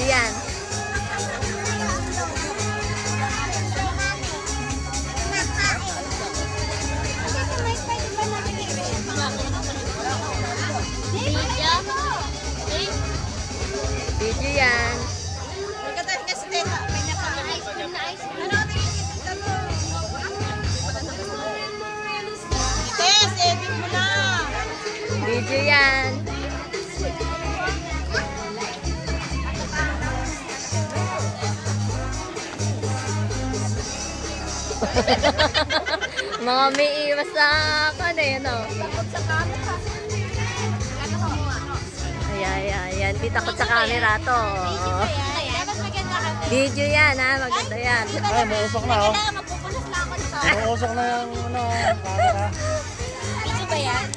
Yan. Video yan. Video yan. Mga may iwas sa ano yun o. Ayan. Di takot sa camera to. Video yan ha. Maganda yan. Ay, mausok na oh. Mausok na yung camera. Video ba yan?